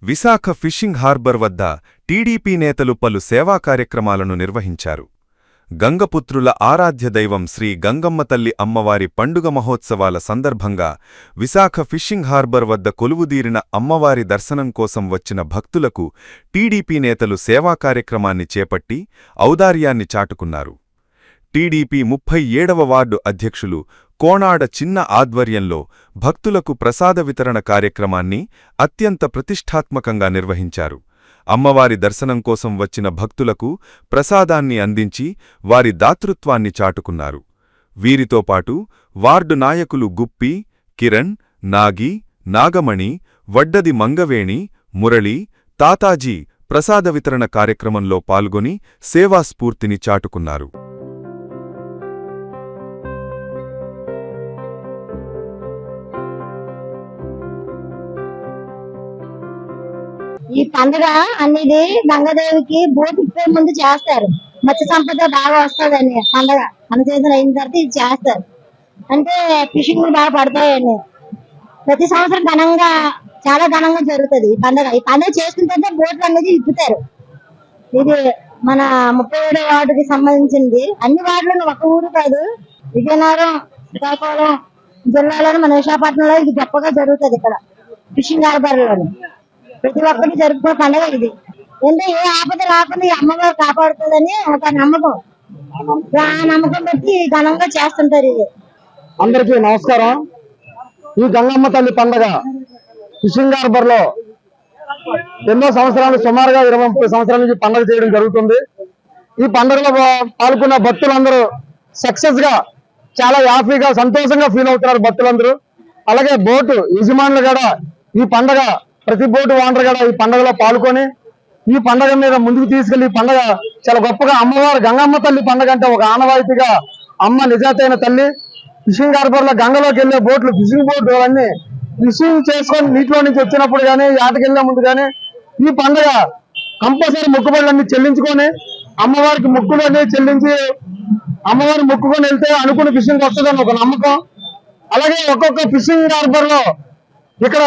Visakha fishing harbour వద్ద TDP నేతలు పలు సేవా కార్యక్రమాలను నిర్వహించారు. గంగపుత్రుల ఆరాధ్య దైవం శ్రీ గంగమ్మ తల్లి అమ్మవారి పండుగ మహోత్సవాల సందర్భంగా విశాఖ ఫిషింగ్ హార్బర్ వద్ద కొలువుదీరిన అమ్మవారి దర్శనం కోసం వచ్చిన భక్తులకు టీడీపీ నేతలు సేవా కార్యక్రమాన్ని చేపట్టి ఔదార్యాన్ని చాటుకున్నారు. టీడీపీ 37వ వార్డు అధ్యక్షులు కోణాడ చిన్న ఆధ్వర్యంలో భక్తులకు ప్రసాద వితరణ కార్యక్రమాన్ని అత్యంత ప్రతిష్ఠాత్మకంగా నిర్వహించారు. అమ్మవారి దర్శనం కోసం వచ్చిన భక్తులకు ప్రసాదాన్ని అందించి వారి దాతృత్వాన్ని చాటుకున్నారు. వీరితో పాటు వార్డు నాయకులు గుప్పి, కిరణ్, నాగి, నాగమణి, వడ్డది మంగవేణి, మురళి, తాతాజీ ప్రసాద వితరణ కార్యక్రమంలో పాల్గొని సేవాస్ఫూర్తిని చాటుకున్నారు. ఈ పండుగ అనేది గంగాదేవికి బోట్ ఇప్పే ముందు చేస్తారు. మత్స్య సంపద బాగా వస్తుందని పండుగ మన చేతులు అయిన తర్వాత ఇది చేస్తారు. అంటే ఫిషింగ్ బాగా పడతాయని ప్రతి సంవత్సరం చాలా ఘనంగా జరుగుతుంది ఈ పండుగ. ఈ పండుగ చేసుకున్న తర్వాత బోట్లు అనేది ఇప్పుతారు. ఇది మన 37వ వార్డుకి సంబంధించింది. అన్ని వార్డులను ఒక ఊరు కాదు, విజయనగరం, శ్రీకాకుళం జిల్లాలోని మన విశాఖపట్నంలో ఇది గొప్పగా జరుగుతుంది. ఇక్కడ ఫిషింగ్ హార్బర్ లోని ప్రతి ఒక్కటి జరుపుకునే పండుగ ఇది. అంటే ఏ ఆపద రాకుండా ఈ అమ్మవారు కాపాడుతుందని ఒక నమ్మకం. ఆ నమ్మకం బట్టి ఘనంగా చేస్తుంటారు. ఇది అందరికీ నమస్కారం. ఈ గంగమ్మ తల్లి పండుగ ఫిషింగ్ హార్బర్ లో ఎన్నో సంవత్సరాలు, సుమారుగా 20-30 సంవత్సరాల నుంచి పండుగ చేయడం జరుగుతుంది. ఈ పండుగలో పాల్గొన్న భక్తులందరూ సక్సెస్ గా చాలా హ్యాపీగా, సంతోషంగా ఫీల్ అవుతున్నారు భక్తులందరూ. అలాగే బోటు యజమానులు కూడా ఈ పండుగ, ప్రతి బోటు ఓనర్ కూడా ఈ పండుగలో పాల్గొని ఈ పండుగ మీద ముందుకు తీసుకెళ్లి ఈ పండుగ చాలా గొప్పగా అమ్మవారు గంగమ్మ తల్లి పండుగ అంటే ఒక ఆనవాయితీగా అమ్మ నిజాతైన తల్లి. ఫిషింగ్ హార్బర్ లో గంగలోకి వెళ్లే బోట్లు, ఫిషింగ్ బోట్లు అన్ని ఫిషింగ్ చేసుకొని నీటిలో నుంచి వచ్చినప్పుడు కానీ, ఆటకెళ్లే ముందు కానీ ఈ పండుగ కంపల్సరీ మొక్కుబడులన్నీ చెల్లించుకొని అమ్మవారికి మొక్కులన్నీ చెల్లించి అమ్మవారి మొక్కుకొని వెళ్తే అనుకున్న ఫిషింగ్ వస్తుందని ఒక నమ్మకం. అలాగే ఒక్కొక్క ఫిషింగ్ హార్బర్ లో ఇక్కడ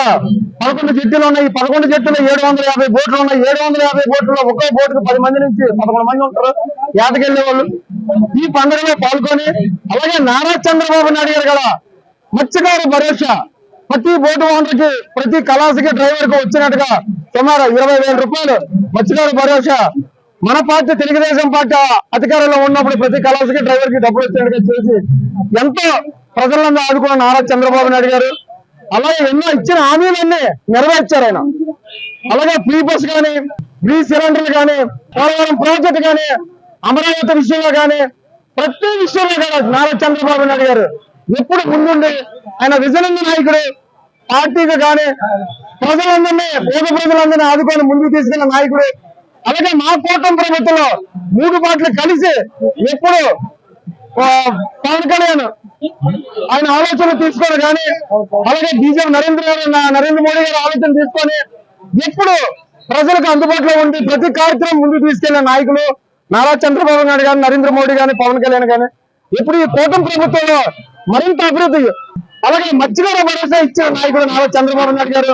11 జట్టులు ఉన్నాయి. 11 జట్టులో 750 బోట్లు ఉన్నాయి. 750 బోట్లలో ఒక్కో బోటుకు 10 మంది నుంచి 11 మంది ఉంటారు ఏటకెళ్లే వాళ్ళు. ఈ పండుగలో పాల్గొని అలాగే నారా చంద్రబాబు నాయుడు గారు కదా మత్స్యకారు భరోసా ప్రతి బోటు ఓనర్కి, ప్రతి కళాసికి, డ్రైవర్ కు వచ్చినట్టుగా సుమారు 20,000 రూపాయలు మత్స్యకారు భరోసా మన పార్టీ తెలుగుదేశం పార్టీ అధికారంలో ఉన్నప్పుడు ప్రతి కళాసికి, డ్రైవర్ కి డబ్బులు వచ్చినట్టుగా చేసి ఎంతో ప్రజలందరూ ఆదుకున్న నారా చంద్రబాబు నాయుడు గారు. అలాగే ఎన్నో ఇచ్చిన హామీలన్నీ నెరవేర్చారు ఆయన. అలాగే ఫ్రీ బస్ కానీ, ఫ్రీ సిలిండర్లు కానీ, పోలవరం ప్రాజెక్టు కానీ, అమరావతి విషయంలో కానీ, ప్రతి విషయంలో కూడా నారా చంద్రబాబు నాయుడు గారు ఎప్పుడు ముందుండి ఆయన విజనన్న నాయకుడు. పార్టీకి కానీ ప్రజలందరినీ, పేద ప్రజలందరినీ ఆదుకొని ముందుకు తీసుకెళ్లిన నాయకుడు. అలాగే మా కూటమి ప్రభుత్వంలో 3 పార్టీలు కలిసి ఎప్పుడు పవన్ కళ్యాణ్ ఆయన ఆలోచన తీసుకొని కానీ, అలాగే బీజేపీ నరేంద్ర మోడీ గారి ఆలోచన తీసుకొని ఎప్పుడు ప్రజలకు అందుబాటులో ఉండి ప్రతి కార్యక్రమం ముందుకు తీసుకెళ్లిన నాయకులు నారా చంద్రబాబు నాయుడు గారు, నరేంద్ర మోడీ గాని, పవన్ కళ్యాణ్ గాని. ఇప్పుడు ఈ కూటమి ప్రభుత్వంలో మరింత అభివృద్ధి, అలాగే మత్స్యకార భరోసా ఇచ్చిన నాయకుడు నారా చంద్రబాబు నాయుడు గారు.